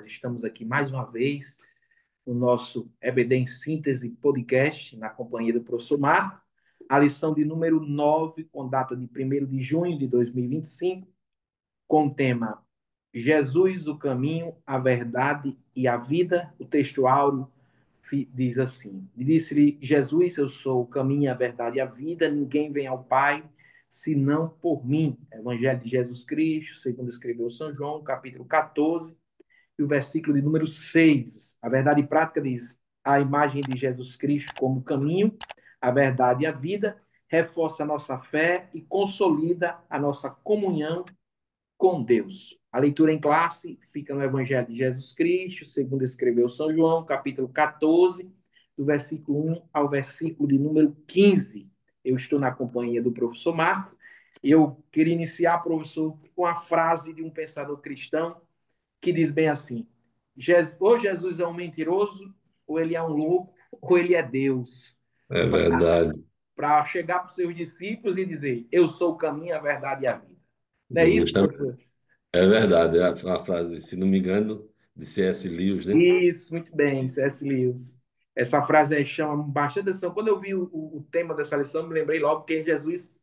Nós estamos aqui mais uma vez no nosso EBD em Síntese podcast, na companhia do professor Marco, a lição de número 9, com data de 1º de junho de 2025, com o tema Jesus, o caminho, a verdade e a vida. O texto áureo diz assim: Disse-lhe Jesus, eu sou o caminho, a verdade e a vida, ninguém vem ao Pai senão por mim. Evangelho de Jesus Cristo, segundo escreveu São João, capítulo 14, e o versículo de número 6. A verdade prática diz: a imagem de Jesus Cristo como caminho, a verdade e a vida, reforça a nossa fé e consolida a nossa comunhão com Deus. A leitura em classe fica no Evangelho de Jesus Cristo, segundo escreveu São João, capítulo 14, do versículo 1 ao versículo de número 15. Eu estou na companhia do professor Marco. Eu queria iniciar, professor, com a frase de um pensador cristão que diz bem assim: ou Jesus é um mentiroso, ou ele é um louco, ou ele é Deus. É verdade. Para chegar para os seus discípulos e dizer: eu sou o caminho, a verdade e a vida. Não é isso, Justa- professor? É verdade. É a frase, se não me engano, de C.S. Lewis, né? Isso, muito bem, C.S. Lewis. Essa frase aí chama bastante atenção. Quando eu vi o tema dessa lição, me lembrei logo que Jesus,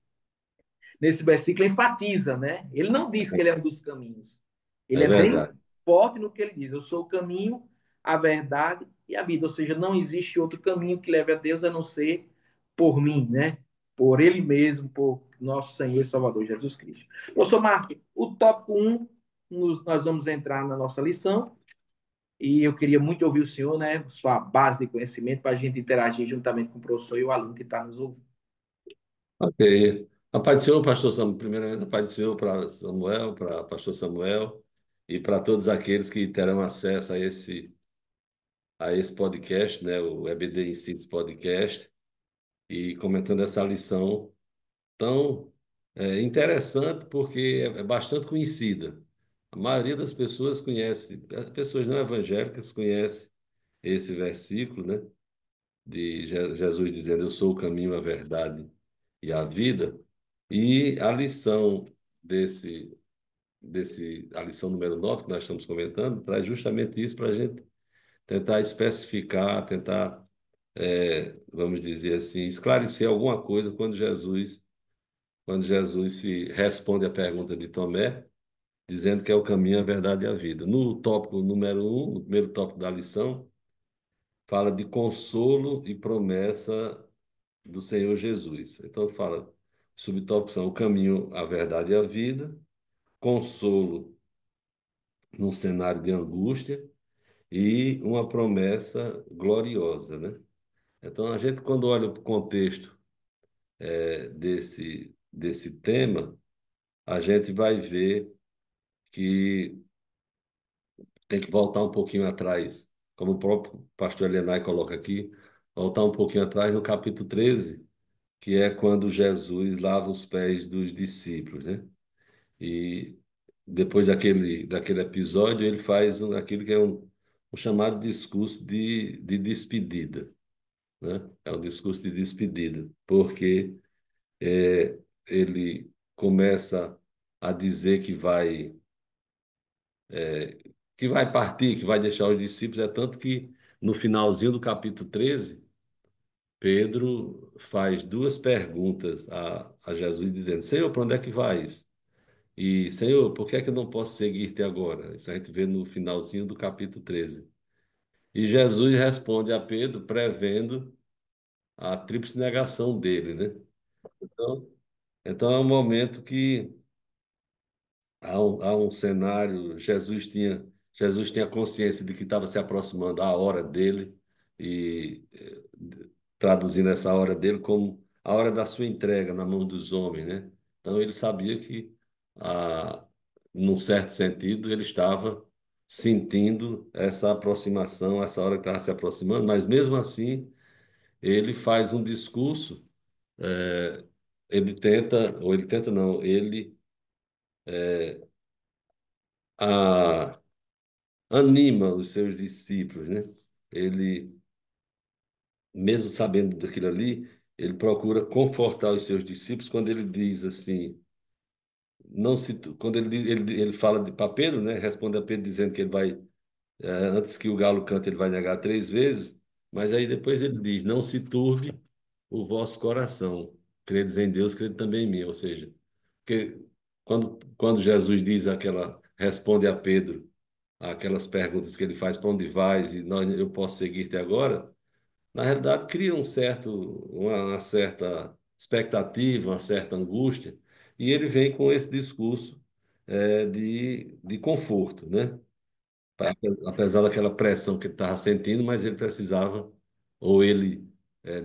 nesse versículo, enfatiza, né? Ele não diz que ele é um dos caminhos. Ele É é bem verdade. forte no que ele diz: eu sou o caminho, a verdade e a vida. Ou seja, não existe outro caminho que leve a Deus a não ser por mim, né? Por ele mesmo, por nosso Senhor e Salvador Jesus Cristo. Professor Marco, o tópico 1, nós vamos entrar na nossa lição. E eu queria muito ouvir o senhor, né, sua base de conhecimento, para a gente interagir juntamente com o professor e o aluno que está nos ouvindo. Ok. A paz do Senhor, pastor Samuel. Primeiramente, a paz do Senhor para Samuel, para pastor Samuel e para todos aqueles que terão acesso a esse podcast, né? O EBD em Síntese Podcast, e comentando essa lição tão interessante, porque é bastante conhecida. A maioria das pessoas conhece, pessoas não evangélicas conhecem esse versículo, né? De Jesus dizendo: Eu sou o caminho, a verdade e a vida. E a lição a lição número 9 que nós estamos comentando, traz justamente isso para a gente tentar especificar, tentar, vamos dizer assim, esclarecer alguma coisa quando Jesus se responde à pergunta de Tomé, dizendo que é o caminho, a verdade e a vida. No tópico número 1, no primeiro tópico da lição, fala de consolo e promessa do Senhor Jesus. Então fala, subtópicos são o caminho, a verdade e a vida, consolo num cenário de angústia e uma promessa gloriosa, né? Então a gente, quando olha para o contexto desse tema, a gente vai ver que tem que voltar um pouquinho atrás, como o próprio pastor Elenay coloca aqui, voltar um pouquinho atrás no capítulo 13, que é quando Jesus lava os pés dos discípulos, né? E depois daquele episódio, ele faz aquilo que é um chamado discurso de despedida, né? É um discurso de despedida, porque é, ele começa a dizer que vai partir, que vai deixar os discípulos, é tanto que no finalzinho do capítulo 13, Pedro faz duas perguntas a Jesus, dizendo: Senhor, para onde é que vais? E, Senhor, por que é que eu não posso seguir-te agora? Isso a gente vê no finalzinho do capítulo 13. E Jesus responde a Pedro, prevendo a tríplice negação dele, né? Então, então é um momento que há um cenário, Jesus tinha consciência de que estava se aproximando a hora dele, e traduzindo essa hora dele como a hora da sua entrega na mão dos homens, né? Então ele sabia que, ah, num certo sentido, ele estava sentindo essa aproximação, essa hora que estava se aproximando, mas mesmo assim ele faz um discurso, ele tenta, ou ele tenta não, ele ah, anima os seus discípulos, né? Ele, mesmo sabendo daquilo ali, ele procura confortar os seus discípulos quando ele diz assim, não se, quando ele fala para Pedro, né? Responde a Pedro dizendo que ele vai antes que o galo cante, ele vai negar 3 vezes, mas aí depois ele diz: Não se turbe o vosso coração, credes em Deus, crede também em mim. Ou seja, que quando Jesus diz responde a Pedro aquelas perguntas que ele faz: Para onde vais? E eu posso seguir-te agora. Na realidade, cria uma certa expectativa, uma certa angústia, e ele vem com esse discurso de conforto, né? Apesar daquela pressão que ele estava sentindo, mas ele precisava, ou ele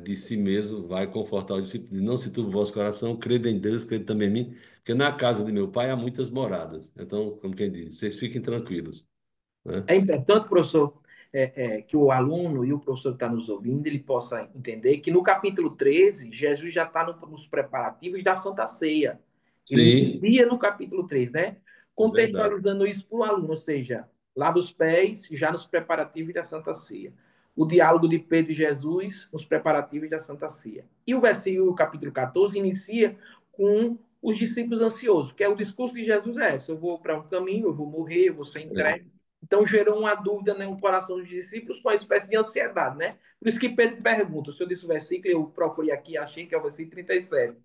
de si mesmo, vai confortar o discípulo, diz, não se turbe o vosso coração, crede em Deus, crede também em mim, porque na casa de meu pai há muitas moradas. Então, como quem diz, vocês fiquem tranquilos, né? É importante, professor, que o aluno e o professor que está nos ouvindo, ele possa entender que no capítulo 13 Jesus já está nos preparativos da Santa Ceia. Ele Sim, inicia no capítulo 3, né? é verdade. Contextualizando isso para o aluno, ou seja, lava os pés já nos preparativos da Santa Ceia. O diálogo de Pedro e Jesus nos preparativos da Santa Ceia. E o versículo, o capítulo 14, inicia com os discípulos ansiosos, porque o discurso de Jesus é esse: eu vou para um caminho, eu vou morrer, eu vou ser É, entregue. Então gerou uma dúvida no coração dos discípulos com uma espécie de ansiedade, né? Por isso que Pedro pergunta, o senhor disse o versículo, eu procurei aqui, achei que é o versículo 37.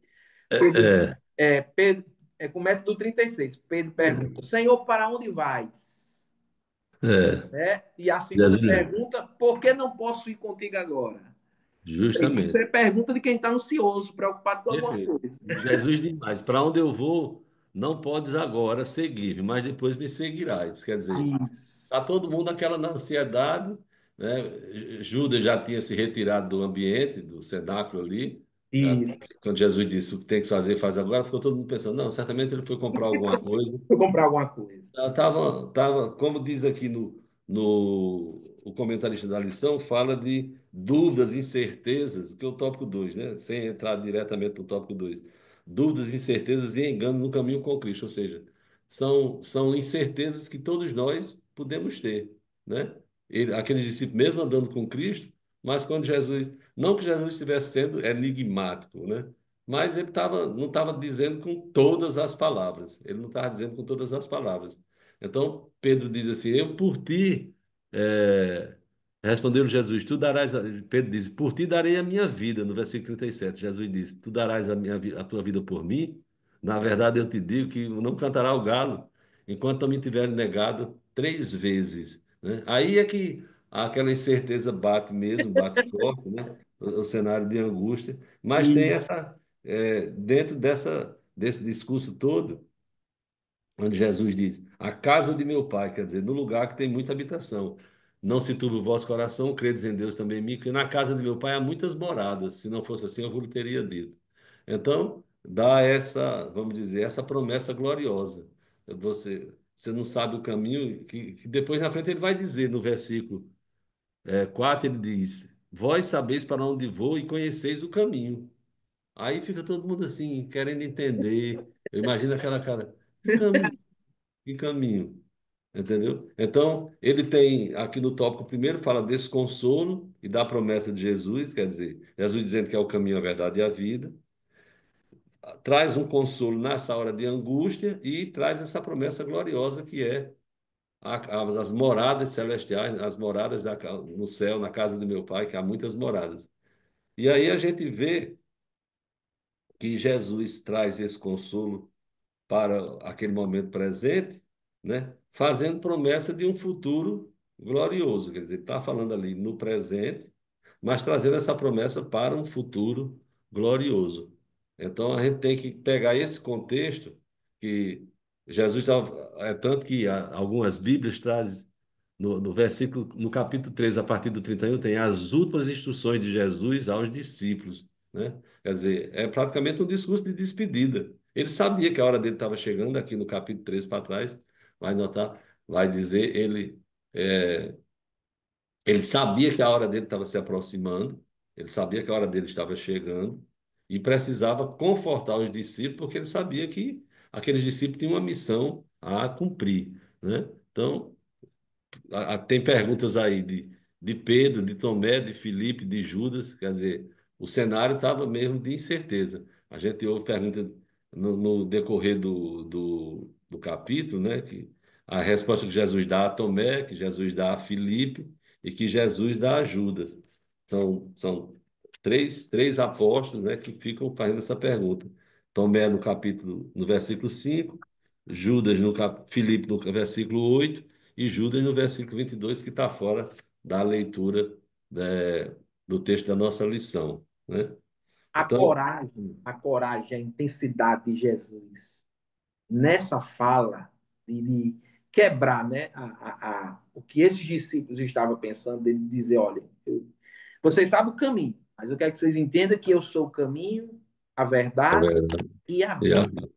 Pedro, é, Pedro começa do 36. Pedro pergunta, Senhor, para onde vais? é. Né? E a segunda Jesus, pergunta, por que não posso ir contigo agora? Isso justamente. é pergunta de quem está ansioso, preocupado com alguma Perfeito. coisa. Jesus diz mais: para onde eu vou, não podes agora seguir-me, mas depois me seguirás. Quer dizer, Isso. está todo mundo naquela na ansiedade, né? Judas já tinha se retirado do ambiente, do cenáculo ali. Isso. Quando Jesus disse o que tem que fazer, faz agora, ficou todo mundo pensando: não, certamente ele foi comprar alguma coisa. Vou comprar alguma coisa. Como diz aqui o comentarista da lição, fala de dúvidas, incertezas, que é o tópico 2, né? Sem entrar diretamente no tópico 2. Dúvidas, incertezas e engano no caminho com Cristo, ou seja, são incertezas que todos nós podemos ter, né? Aqueles discípulos, mesmo andando com Cristo, mas quando Jesus, não que Jesus estivesse sendo enigmático, né? Mas não estava dizendo com todas as palavras. Ele não estava dizendo com todas as palavras. Então, Pedro diz assim: Eu por ti, é, respondeu Jesus, tu darás. Pedro diz: Por ti darei a minha vida, no versículo 37. Jesus disse: Tu darás a tua vida por mim? Na verdade, eu te digo que não cantará o galo enquanto não me tiverem negado 3 vezes. Né? Aí é que aquela incerteza bate mesmo, bate forte, né? O cenário de angústia. Mas tem Isso. dentro desse discurso todo, onde Jesus diz: A casa de meu pai, quer dizer, no lugar que tem muita habitação. Não se turbe o vosso coração, credes em Deus também em mim, que na casa de meu pai há muitas moradas. Se não fosse assim, eu vos teria dito. Então, dá vamos dizer, essa promessa gloriosa. Você não sabe o caminho, que depois na frente ele vai dizer, no versículo 4, ele diz: Vós sabeis para onde vou e conheceis o caminho. Aí fica todo mundo assim, querendo entender. Eu imagino aquela cara, que caminho, que caminho, entendeu? Então, ele tem, aqui no tópico primeiro, fala desse consolo e da promessa de Jesus, quer dizer, Jesus dizendo que é o caminho, a verdade e a vida, traz um consolo nessa hora de angústia e traz essa promessa gloriosa que é as moradas celestiais, as moradas no céu, na casa do meu pai, que há muitas moradas. E aí a gente vê que Jesus traz esse consolo para aquele momento presente, né? Fazendo promessa de um futuro glorioso. Quer dizer, está falando ali no presente, mas trazendo essa promessa para um futuro glorioso. Então a gente tem que pegar esse contexto que Jesus é tanto que algumas Bíblias trazem no versículo, no capítulo 3 a partir do 31 tem as últimas instruções de Jesus aos discípulos, né? Quer dizer, é praticamente um discurso de despedida. Ele sabia que a hora dele estava chegando, aqui no capítulo 3 para trás, vai notar, vai dizer, é, ele sabia que a hora dele estava se aproximando, ele sabia que a hora dele estava chegando e precisava confortar os discípulos, porque ele sabia que aqueles discípulos tinham uma missão a cumprir, né? Então, tem perguntas aí de Pedro, de Tomé, de Filipe, de Judas, quer dizer, o cenário estava mesmo de incerteza. A gente ouve perguntas no decorrer do capítulo, né? Que a resposta que Jesus dá a Tomé, que Jesus dá a Filipe e que Jesus dá a Judas. São três apóstolos, né, que ficam fazendo essa pergunta. Tomé no versículo 5, Judas Filipe no versículo 8 e Judas no versículo 22, que está fora da leitura, né, do texto da nossa lição, né? Então, A coragem, a intensidade de Jesus nessa fala de quebrar, né, o que esses discípulos estavam pensando, ele dizer, olha, vocês sabem o caminho, mas eu quero que vocês entendam que eu sou o caminho, a é verdade verdade. e a E vida.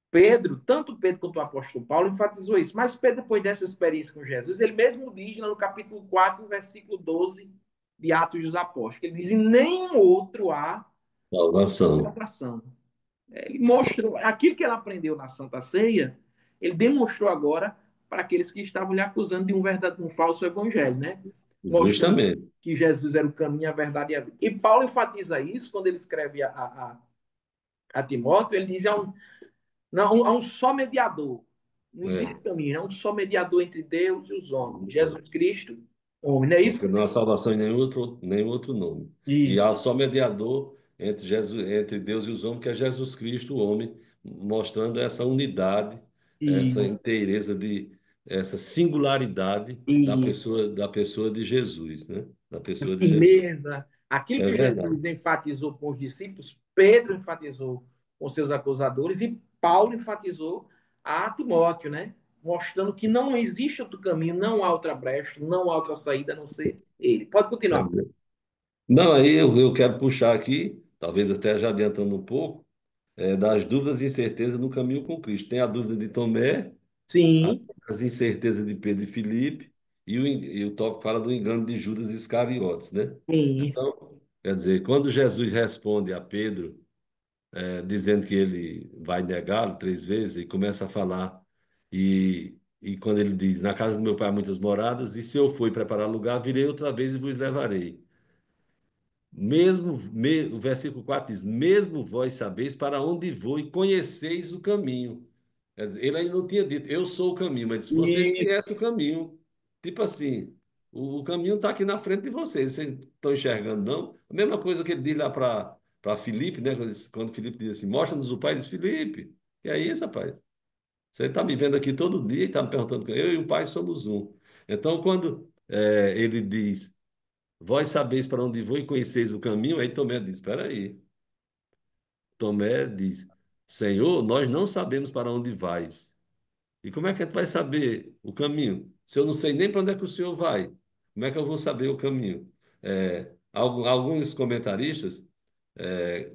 Pedro, tanto Pedro quanto o apóstolo Paulo enfatizou isso, mas Pedro, depois dessa experiência com Jesus, ele mesmo diz no capítulo 4, versículo 12 de Atos dos Apóstolos, ele diz, em nenhum outro há salvação. salvação. Ele mostrou aquilo que ele aprendeu na Santa Ceia, ele demonstrou agora para aqueles que estavam lhe acusando de um falso evangelho, né? Mostrando Justamente. que Jesus era o caminho, a verdade e a vida. E Paulo enfatiza isso quando ele escreve a Timóteo, ele diz há um só mediador. Não existe É. caminho, há um só mediador entre Deus e os homens. Jesus Cristo, homem. Não é isso? Porque não há salvação em nenhum outro nome. E há Isso, só mediador entre Jesus, entre Deus e os homens, que é Jesus Cristo, o homem, mostrando essa unidade, essa isso, inteireza essa singularidade isso. da pessoa de Jesus, né? Da A pessoa de Jesus. firmeza. Aquilo É que verdade. Jesus enfatizou com os discípulos, Pedro enfatizou com seus acusadores e Paulo enfatizou a Timóteo, né? Mostrando que não existe outro caminho, não há outra brecha, não há outra saída a não ser ele. Pode É continuar. verdade. Não, aí eu quero puxar aqui, talvez até já adiantando um pouco, das dúvidas e incertezas no caminho com Cristo. Tem a dúvida de Tomé, Sim, as incertezas de Pedro e Filipe, e o tópico fala do engano de Judas Iscariotes, né? sim, Então, quer dizer, quando Jesus responde a Pedro, dizendo que ele vai negá-lo 3 vezes, e começa a falar, e quando ele diz, na casa do meu pai há muitas moradas, e se eu for preparar lugar, virei outra vez e vos levarei. O versículo 4 diz: Mesmo vós sabeis para onde vou e conheceis o caminho. Quer dizer, ele ainda não tinha dito, eu sou o caminho, mas vocês isso, conhecem o caminho. Tipo assim, o caminho está aqui na frente de vocês, vocês não estão enxergando, não? A mesma coisa que ele diz lá para Filipe, né? Quando Filipe diz assim: Mostra-nos o Pai, ele diz: Filipe, que é isso, rapaz? Você está me vendo aqui todo dia e está me perguntando, eu e o Pai somos um. Então, quando ele diz. Vós sabeis para onde vou e conheceis o caminho. Aí Tomé diz: Espera aí. Tomé diz: Senhor, nós não sabemos para onde vais. E como é que a gente vai saber o caminho? Se eu não sei nem para onde é que o Senhor vai, como é que eu vou saber o caminho? Alguns comentaristas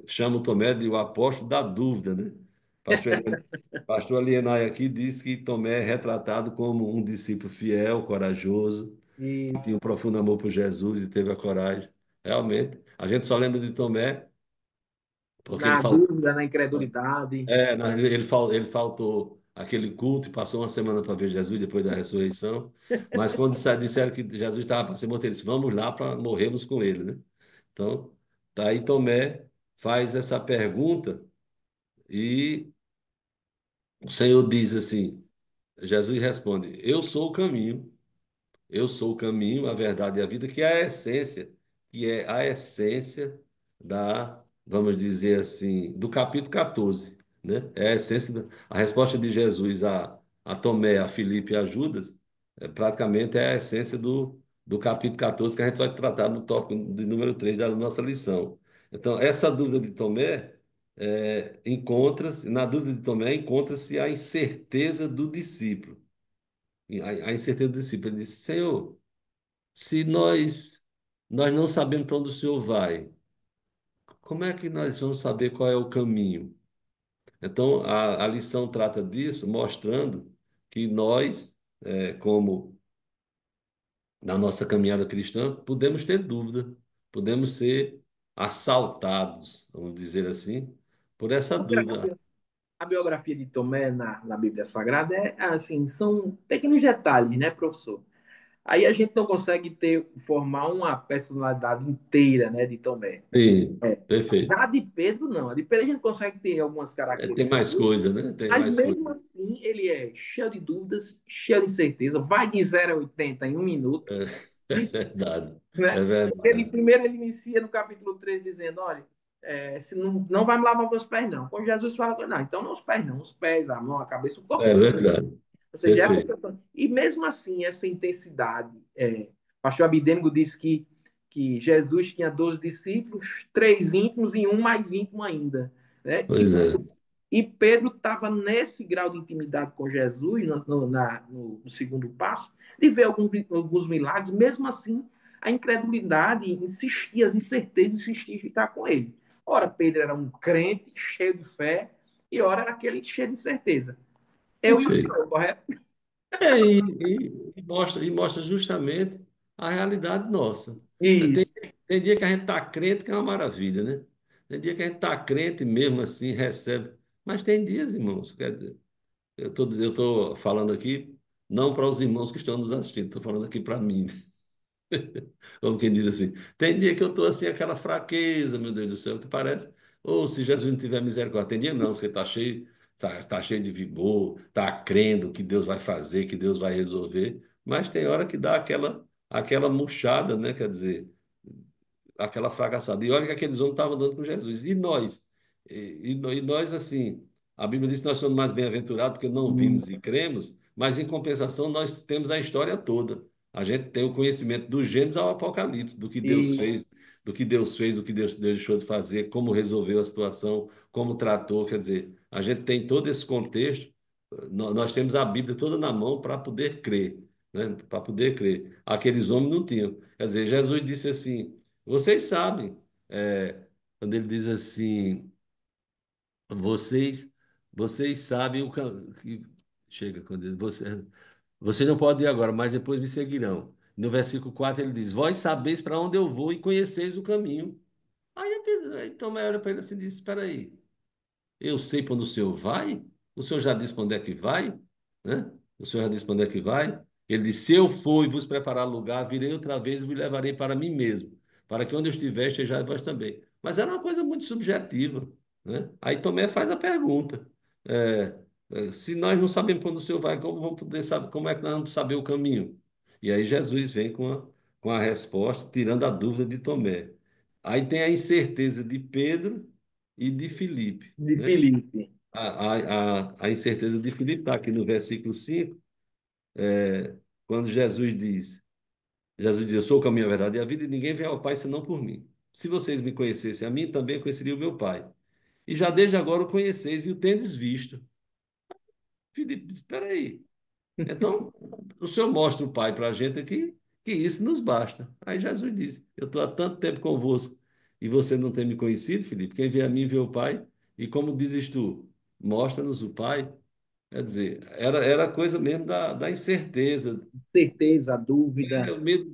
chamam Tomé de o apóstolo da dúvida, né? Pastor Alienay aqui diz que Tomé é retratado como um discípulo fiel, corajoso, que isso. tinha um profundo amor por Jesus e teve a coragem. Realmente, a gente só lembra de Tomé porque ele Na faltou, dúvida, na incredulidade. ele faltou aquele culto e passou uma semana para ver Jesus depois da ressurreição. Mas quando disseram que Jesus estava para ser morto, ele disse: Vamos lá para morrermos com ele, né? Então, daí Tomé faz essa pergunta e o Senhor diz assim: Jesus responde: Eu sou o caminho. Eu sou o caminho, a verdade e a vida, que é a essência vamos dizer assim, do capítulo 14, né? É a essência, a resposta de Jesus a Tomé, a Filipe e a Judas, praticamente é a essência do capítulo 14 que a gente vai tratar no tópico de número 3 da nossa lição. Então, essa dúvida de Tomé, na dúvida de Tomé encontra-se a incerteza do discípulo. E a incerteza do discípulo. Ele disse: Senhor, se nós não sabemos para onde o Senhor vai, como é que nós vamos saber qual é o caminho? Então, a lição trata disso, mostrando que nós, como na nossa caminhada cristã, podemos ter dúvida, podemos ser assaltados, vamos dizer assim, por essa dúvida. A biografia de Tomé na Bíblia Sagrada é assim, são pequenos detalhes, né, professor? Aí a gente não consegue formar uma personalidade inteira, né, de Tomé. Sim, É. perfeito. Já a de Pedro, não. A de Pedro a gente consegue ter algumas É, tem características, mais coisa, né? Tem mas mais coisa. mesmo assim ele é cheio de dúvidas, cheio de incerteza, vai de 0 a 80 em um minuto, É, é verdade. É né? Ele verdade. primeiro ele inicia no capítulo 3 dizendo, olha, se não vai me lavar meus pés, não. Quando Jesus fala, não, então não os pés, não, os pés, a mão, a cabeça, o corpo É todo. verdade. Ou seja, Perfeito. e mesmo assim, essa intensidade, pastor Abidênigo disse que Jesus tinha 12 discípulos, três íntimos e um mais íntimo ainda. Né? Pois é. E Pedro estava nesse grau de intimidade com Jesus, no segundo passo, de ver alguns milagres, mesmo assim, a incredulidade insistia, as incertezas insistiam em ficar com ele. Ora, Pedro era um crente, cheio de fé, e ora era aquele cheio de incerteza. Eu e o Perfeito. senhor, correto? É, e mostra justamente a realidade nossa. Tem, Isso, tem dia que a gente está crente, que é uma maravilha, né? Tem dia que a gente está crente mesmo assim, recebe. Mas tem dias, irmãos, quer dizer, eu tô falando aqui não para os irmãos que estão nos assistindo, estou falando aqui para mim. Como quem diz assim, tem dia que eu estou assim, aquela fraqueza, meu Deus do céu, que parece, ou se Jesus não tiver misericórdia, tem dia não, você está cheio, tá cheio de vigor, está crendo que Deus vai fazer, que Deus vai resolver, mas tem hora que dá aquela murchada, né? Quer dizer, aquela fracassada. E olha que aqueles homens estavam andando com Jesus. E nós? E nós, assim, a Bíblia diz que nós somos mais bem-aventurados porque não vimos e cremos, mas em compensação nós temos a história toda. A gente tem o conhecimento do Gênesis ao Apocalipse, do que Deus e, fez, do que Deus fez, do que Deus deixou de fazer, como resolveu a situação, como tratou. Quer dizer, a gente tem todo esse contexto, nós temos a Bíblia toda na mão para poder crer, né? Para poder crer. Aqueles homens não tinham. Quer dizer, Jesus disse assim. Vocês sabem, quando ele diz assim, vocês, vocês sabem que chega quando ele, vocês não podem ir agora, mas depois me seguirão. No versículo 4 ele diz: Vós sabeis para onde eu vou e conheceis o caminho. Aí Tomé olha para ele assim e diz: Espera aí. Eu sei para onde o senhor vai? O senhor já disse para onde é que vai? Né? O senhor já disse para onde é que vai? Ele disse: Se eu for e vos preparar lugar, virei outra vez e vos levarei para mim mesmo, para que onde eu estiver, estejais vós também. Mas era uma coisa muito subjetiva. Né? Aí Tomé faz a pergunta: é, se nós não sabemos para onde o senhor vai, como vamos poder saber, como é que nós vamos saber o caminho? E aí Jesus vem com a resposta, tirando a dúvida de Tomé. Aí tem a incerteza de Pedro e de Filipe, de né? Filipe. A incerteza de Filipe está aqui no versículo 5, quando Jesus diz, eu sou o caminho, a verdade e a vida, e ninguém vem ao Pai senão por mim. Se vocês me conhecessem a mim, também conheceriam o meu Pai. E já desde agora o conheceis e o tendes visto. Filipe diz, espera aí. Então, o Senhor mostra o Pai para a gente aqui, que isso nos basta. Aí Jesus disse, eu estou há tanto tempo convosco e você não tem me conhecido, Filipe? Quem vê a mim vê o Pai. E como dizes tu, mostra-nos o Pai. Quer dizer, era a coisa mesmo da incerteza, Certeza, dúvida. o medo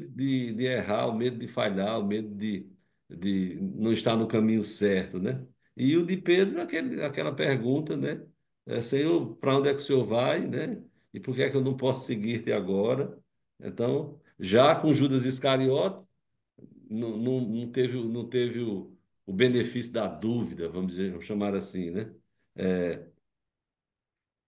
de errar, o medo de falhar, o medo de não estar no caminho certo, né? E o de Pedro, aquela pergunta, né? Senhor, para onde é que o senhor vai, né? E por que é que eu não posso seguir-te agora? Então, já com Judas Iscariote, não teve o benefício da dúvida, vamos chamar assim, né?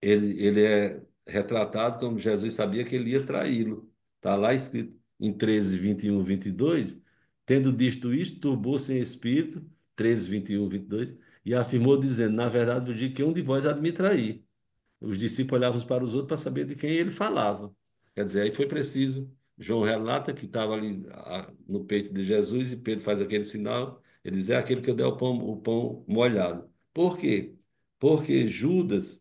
Ele é retratado como Jesus sabia que ele ia traí-lo. Está lá escrito em 13, 21, 22. Tendo dito isto, turbou-se em espírito, 13, 21, 22, e afirmou, dizendo: Na verdade, eu digo que um de vós há de me trair. Os discípulos olhavam uns para os outros para saber de quem ele falava. Quer dizer, aí foi preciso. João relata que estava ali no peito de Jesus e Pedro faz aquele sinal. Ele diz: É aquele que eu dei o pão molhado. Por quê? Porque Judas.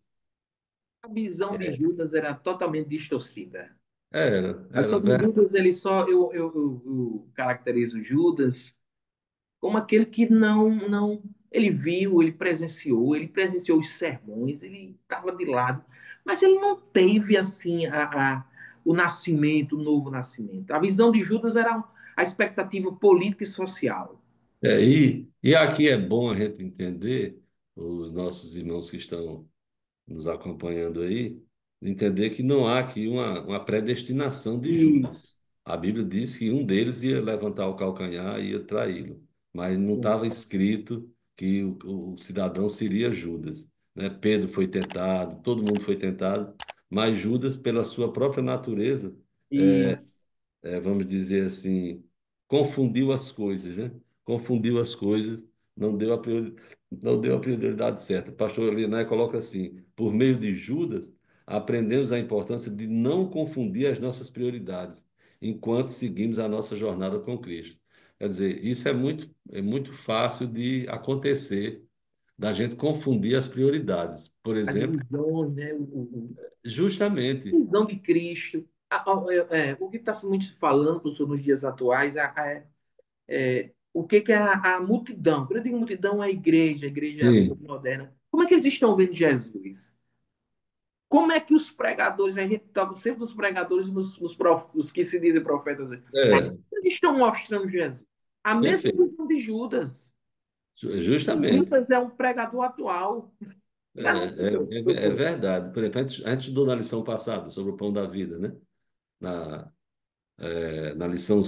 A visão de Judas era totalmente distorcida. Era Sobre verdade. Judas, ele só eu caracterizo Judas como aquele que não ele viu, ele presenciou os sermões, ele estava de lado, mas ele não teve assim o nascimento, o novo nascimento. A visão de Judas era a expectativa política e social. E aqui é bom a gente entender, os nossos irmãos que estão nos acompanhando aí, entender que não há aqui uma predestinação de Judas. Isso. A Bíblia diz que um deles ia levantar o calcanhar e ia traí-lo, mas não estava escrito que o cidadão seria Judas, né? Pedro foi tentado, todo mundo foi tentado, mas Judas, pela sua própria natureza, Isso. vamos dizer assim, confundiu as coisas, né? Confundiu as coisas, não deu a prioridade certa. O pastor Linai coloca assim: por meio de Judas, aprendemos a importância de não confundir as nossas prioridades enquanto seguimos a nossa jornada com Cristo. Quer dizer, isso é muito fácil de acontecer, da gente confundir as prioridades. Por As exemplo, visões, né? A justamente, visão de Cristo. O que está se muito falando, professor, nos dias atuais, o que é a multidão. Quando eu digo multidão, é a igreja sim, moderna. Como é que eles estão vendo Jesus? Como é que os pregadores, a gente toca sempre os pregadores, os que se dizem profetas, é, eles estão mostrando Jesus? A mesma perfeito, visão de Judas. justamente. Judas é um pregador atual. É, Não é, não, é verdade. Por exemplo, a gente estudou na lição passada sobre o pão da vida, né? Na, na lição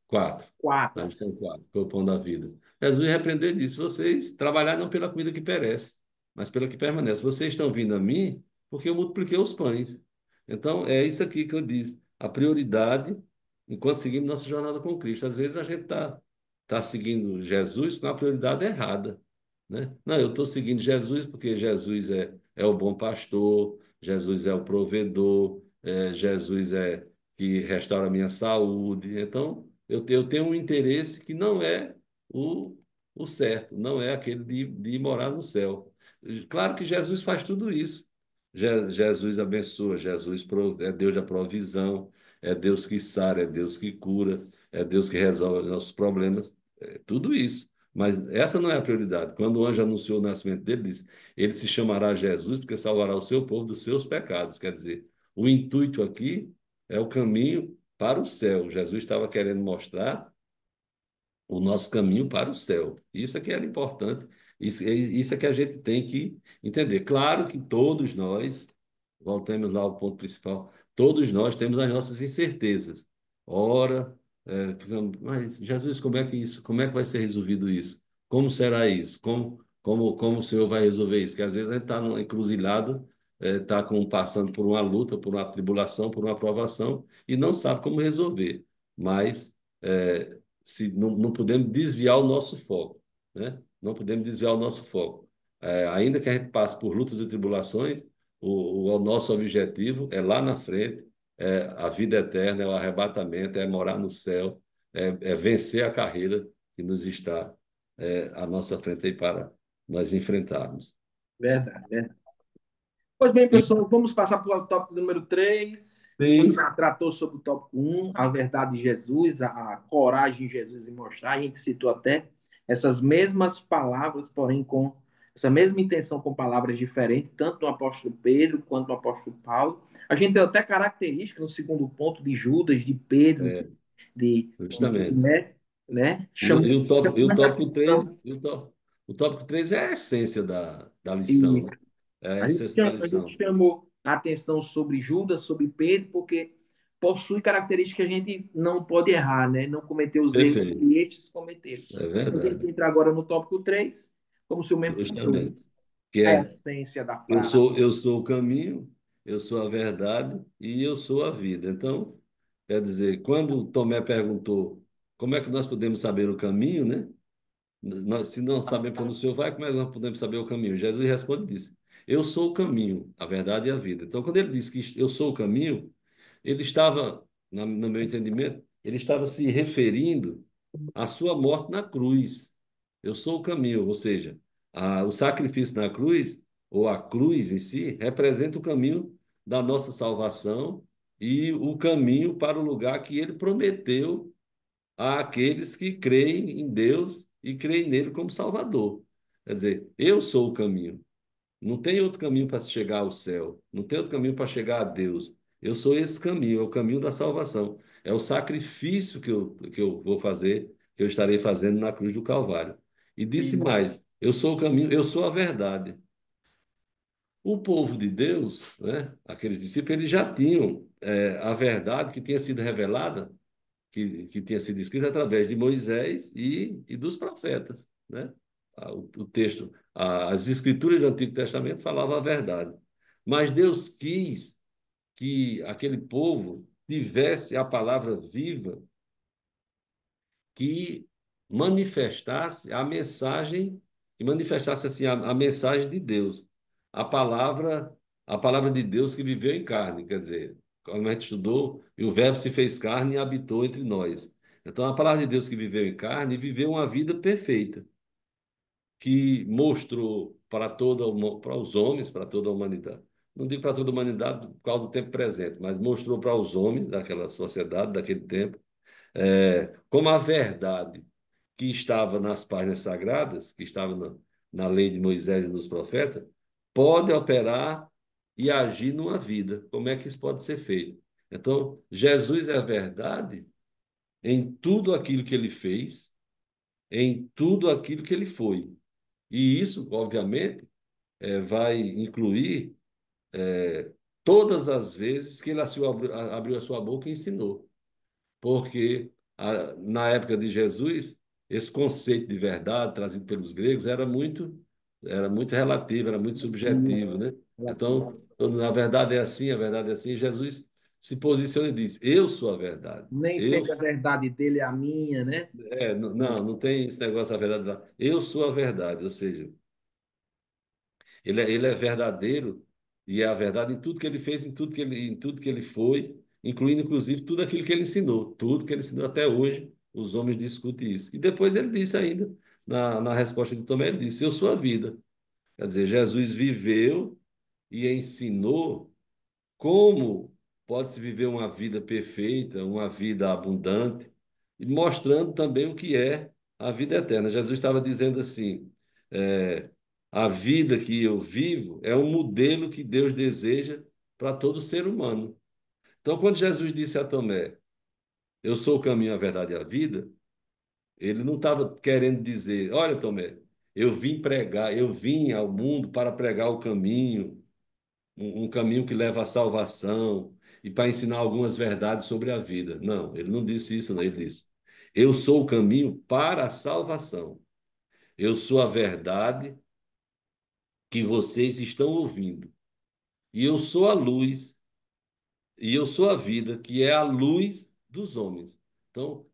4. Na quatro. lição 4 foi o pão da vida. Jesus repreendeu e disse: vocês trabalhar não pela comida que perece, mas pela que permanece. Vocês estão vindo a mim porque eu multipliquei os pães. Então, é isso aqui que eu disse. A prioridade, enquanto seguimos nossa jornada com Cristo. Às vezes a gente tá seguindo Jesus com a prioridade errada, né? Não, eu estou seguindo Jesus porque Jesus é o bom pastor, Jesus é o provedor, Jesus é que restaura a minha saúde. Então, eu tenho um interesse que não é o, o certo, não é aquele de morar no céu. Claro que Jesus faz tudo isso. Jesus abençoa, é Deus da provisão, é Deus que sara, é Deus que cura, é Deus que resolve os nossos problemas, é tudo isso. Mas essa não é a prioridade. Quando o anjo anunciou o nascimento dele, disse: ele se chamará Jesus porque salvará o seu povo dos seus pecados. Quer dizer, o intuito aqui é o caminho para o céu. Jesus estava querendo mostrar o nosso caminho para o céu. Isso é que era importante. Isso é que a gente tem que entender. Claro que todos nós, voltemos lá ao ponto principal, todos nós temos as nossas incertezas. Ora, mas Jesus, como é que isso? Como é que vai ser resolvido isso? Como será isso? Como o Senhor vai resolver isso? Que às vezes a gente está numa encruzilhada, está passando por uma luta, por uma tribulação, por uma provação e não sabe como resolver. Mas se não podemos desviar o nosso foco, né? Não podemos desviar o nosso foco. Ainda que a gente passe por lutas e tribulações, o nosso objetivo é lá na frente, é a vida eterna, é o arrebatamento, é morar no céu, é vencer a carreira que nos está à nossa frente aí para nós enfrentarmos. Verdade, verdade. Pois bem, E, pessoal, vamos passar para o tópico número 3. A gente sim, já tratou sobre o tópico um, a verdade de Jesus, a coragem de Jesus em mostrar. A gente citou até essas mesmas palavras, porém com essa mesma intenção, com palavras diferentes, tanto no apóstolo Pedro quanto no apóstolo Paulo. A gente tem até característica no segundo ponto de Judas, de Pedro, é, de justamente. chamando E o a tópico atenção. 3 o tópico 3 é a essência da lição, E né? É a essência da a gente lição. chamou a atenção sobre Judas, sobre Pedro, porque possui características que a gente não pode errar, né? Não cometer os erros Perfeito. que estes cometeram. É A gente verdade. entra agora no tópico 3, como o senhor mesmo falou, Justamente. Que a é, essência da frase. eu sou o caminho, eu sou a verdade e eu sou a vida. Então, quer dizer, quando Tomé perguntou como é que nós podemos saber o caminho, né? Se não sabemos para onde o Senhor vai, como é que nós podemos saber o caminho? Jesus responde e disse: eu sou o caminho, a verdade e a vida. Então, quando ele disse que eu sou o caminho, ele estava, no meu entendimento, ele estava se referindo à sua morte na cruz. Eu sou o caminho, ou seja, o sacrifício na cruz, ou a cruz em si, representa o caminho da nossa salvação e o caminho para o lugar que ele prometeu àqueles que creem em Deus e creem nele como Salvador. Quer dizer, eu sou o caminho. Não tem outro caminho para se chegar ao céu. Não tem outro caminho para chegar a Deus. Eu sou esse caminho, é o caminho da salvação. É o sacrifício que eu vou fazer, que eu estarei fazendo na cruz do Calvário. E disse E, mais: eu sou o caminho, eu sou a verdade. O povo de Deus, né, aqueles discípulos, eles já tinham a verdade que tinha sido revelada, que tinha sido escrita através de Moisés e dos profetas, né? O texto, as escrituras do Antigo Testamento falavam a verdade. Mas Deus quis que aquele povo tivesse a palavra viva que manifestasse a mensagem, que manifestasse assim a mensagem de Deus, a palavra, a palavra de Deus que viveu em carne, quer dizer, como a gente estudou, e o Verbo se fez carne e habitou entre nós. Então, a palavra de Deus que viveu em carne viveu uma vida perfeita, que mostrou para os homens, para toda a humanidade. Não digo para toda a humanidade por causa do tempo presente, mas mostrou para os homens daquela sociedade, daquele tempo, como a verdade que estava nas páginas sagradas, que estava na lei de Moisés e dos profetas, pode operar e agir numa vida. Como é que isso pode ser feito? Então, Jesus é a verdade em tudo aquilo que ele fez, em tudo aquilo que ele foi. E isso, obviamente, vai incluir todas as vezes que ele abriu a sua boca e ensinou. Porque na época de Jesus, esse conceito de verdade trazido pelos gregos era muito relativo, era muito subjetivo, né? Então, a verdade é assim, a verdade é assim. Jesus se posiciona e diz: Eu sou a verdade. Nem sempre a verdade dele é a minha, né? Não tem esse negócio da verdade lá. Eu sou a verdade, ou seja, ele é verdadeiro e é a verdade em tudo que ele fez, em tudo que ele foi, incluindo inclusive tudo aquilo que ele ensinou, tudo que ele ensinou até hoje, os homens discutem isso. E depois ele disse ainda, na resposta de Tomé, ele disse: Eu sou a vida. Quer dizer, Jesus viveu e ensinou como pode-se viver uma vida perfeita, uma vida abundante, e mostrando também o que é a vida eterna. Jesus estava dizendo assim: é, a vida que eu vivo é um modelo que Deus deseja para todo ser humano. Então, quando Jesus disse a Tomé: Eu sou o caminho, a verdade e a vida, ele não estava querendo dizer: Olha, Tomé, eu vim ao mundo para pregar o caminho, um caminho que leva à salvação e para ensinar algumas verdades sobre a vida. Não, ele não disse isso, não. Ele disse: Eu sou o caminho para a salvação. Eu sou a verdade que vocês estão ouvindo. E eu sou a luz, e eu sou a vida, que é a luz dos homens. Então,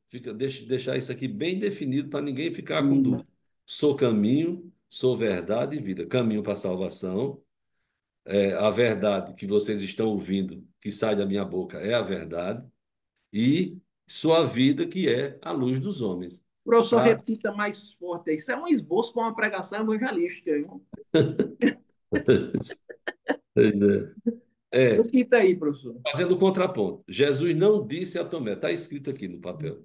deixar isso aqui bem definido para ninguém ficar com Sim. dúvida. Sou caminho, sou verdade e vida. Caminho para a salvação. A verdade que vocês estão ouvindo, que sai da minha boca, é a verdade, e sua vida, que é a luz dos homens. Professor, Pra... repita mais forte. Isso é um esboço para uma pregação evangelística, viu? É, Repita aí, professor. fazendo o contraponto. Jesus não disse a Tomé, está escrito aqui no papel.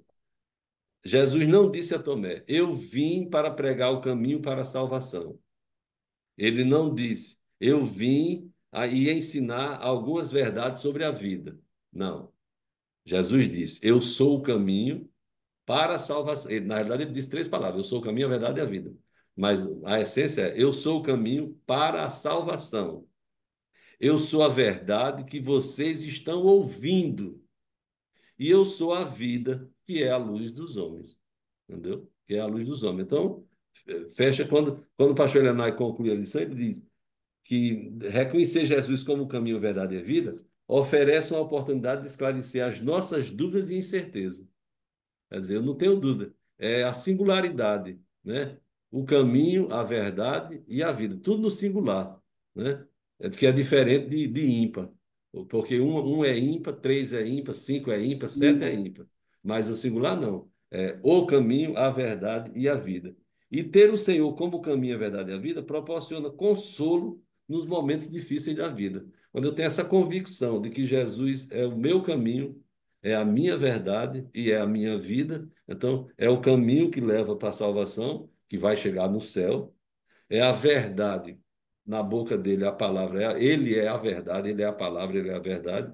Jesus não disse a Tomé: Eu vim para pregar o caminho para a salvação. Ele não disse: Eu vim aí ensinar algumas verdades sobre a vida. Não. Jesus disse: Eu sou o caminho para a salvação. Na realidade, ele diz três palavras: Eu sou o caminho, a verdade e a vida. Mas a essência é: Eu sou o caminho para a salvação. Eu sou a verdade que vocês estão ouvindo. E eu sou a vida, que é a luz dos homens. Entendeu? Que é a luz dos homens. Então, fecha quando o pastor Elenai conclui a lição, ele diz que reconhecer Jesus como o caminho, a verdade e a vida oferece uma oportunidade de esclarecer as nossas dúvidas e incertezas. Quer dizer, eu não tenho dúvida. É a singularidade, né? O caminho, a verdade e a vida. Tudo no singular, né? Que é diferente de ímpar. Porque um é ímpar, três é ímpar, cinco é ímpar, sete é ímpar. Mas o singular não. É o caminho, a verdade e a vida. E ter o Senhor como o caminho, a verdade e a vida proporciona consolo nos momentos difíceis da vida. Quando eu tenho essa convicção de que Jesus é o meu caminho, é a minha verdade e é a minha vida. Então, é o caminho que leva para a salvação, que vai chegar no céu. É a verdade. Na boca dele, a palavra ele é a verdade, ele é a palavra, ele é a verdade.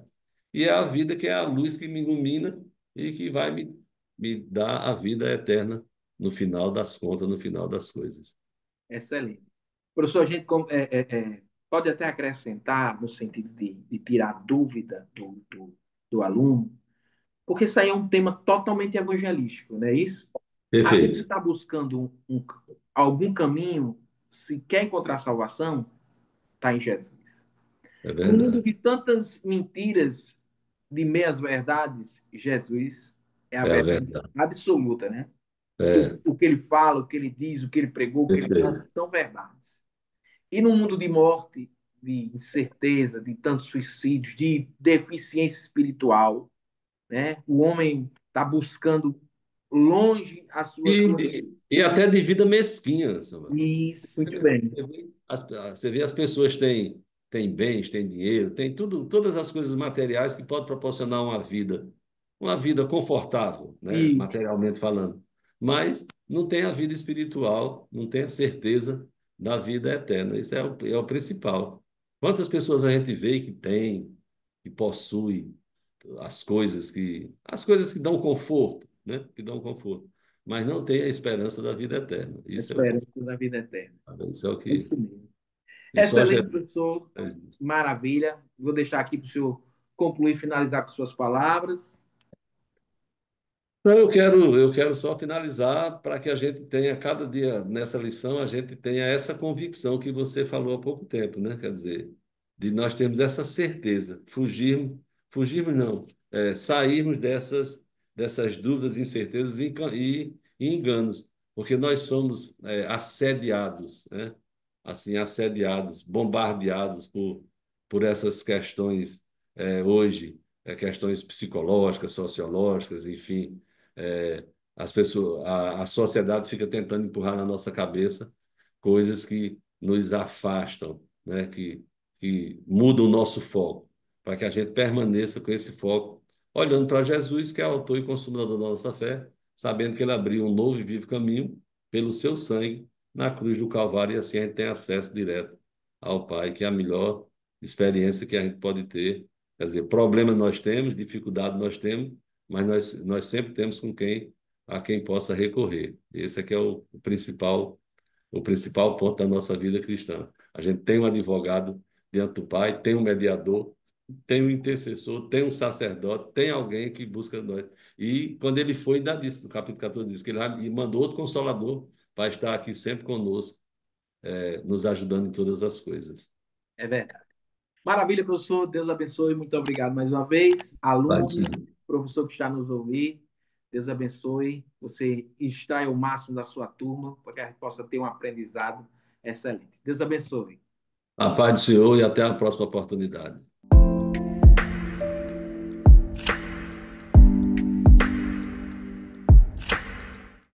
E é a vida que é a luz que me ilumina e que vai me dar a vida eterna no final das contas, no final das coisas. Excelente. Professor, a gente pode até acrescentar no sentido de tirar dúvida do aluno, porque isso aí é um tema totalmente evangelístico, não é isso? Às vezes você Perfeito. está buscando algum caminho, se quer encontrar salvação, está em Jesus. É No mundo verdade. de tantas mentiras, de meias verdades, Jesus é a É a verdade verdade. absoluta, né? É, O que ele fala, o que ele diz, o que ele pregou, o que ele faz, perfeito. são verdades. E no mundo de morte, de incerteza, de tantos suicídios, de deficiência espiritual, né? O homem está buscando longe a sua. E até de vida mesquinha, Samuel. Isso, muito bem. Você vê as pessoas têm bens, têm dinheiro, têm tudo, todas as coisas materiais que podem proporcionar uma vida confortável, né, E materialmente falando. Mas não tem a vida espiritual, não tem a certeza da vida eterna. Isso é o principal. Quantas pessoas a gente vê que tem, que possui as coisas que dão conforto, né, que dão conforto, mas não tem a esperança da vida eterna. a Isso é o esperança principal. da vida eterna. Isso é o É que isso mesmo. e só Excelente, Jesus professor. faz isso. Maravilha. Vou deixar aqui para o senhor concluir, finalizar com suas palavras. Não, eu quero só finalizar para que a gente tenha, cada dia nessa lição, a gente tenha essa convicção que você falou há pouco tempo, né? Quer dizer, de nós termos essa certeza, fugirmos não, sairmos dessas dúvidas, incertezas e enganos, porque nós somos assediados, né? Assim, assediados, bombardeados por essas questões hoje, questões psicológicas, sociológicas, enfim. É, a sociedade fica tentando empurrar na nossa cabeça coisas que nos afastam, né? Que mudam o nosso foco, para que a gente permaneça com esse foco, olhando para Jesus, que é autor e consumador da nossa fé, sabendo que ele abriu um novo e vivo caminho pelo seu sangue na cruz do Calvário, e assim a gente tem acesso direto ao Pai, que é a melhor experiência que a gente pode ter. Quer dizer, problema nós temos, dificuldade nós temos, mas nós sempre temos a quem possa recorrer. Esse aqui é o principal ponto da nossa vida cristã. A gente tem um advogado diante do Pai, tem um mediador, tem um intercessor, tem um sacerdote, tem alguém que busca nós. E quando ele foi, ainda disse, no capítulo 14, diz que ele mandou outro consolador para estar aqui sempre conosco, nos ajudando em todas as coisas. É verdade. Maravilha, professor. Deus abençoe. Muito obrigado mais uma vez. Vai Aluno, sim. professor que está nos ouvir. Deus abençoe. Você extrai o máximo da sua turma para que a gente possa ter um aprendizado excelente. Deus abençoe. A paz do Senhor e até a próxima oportunidade.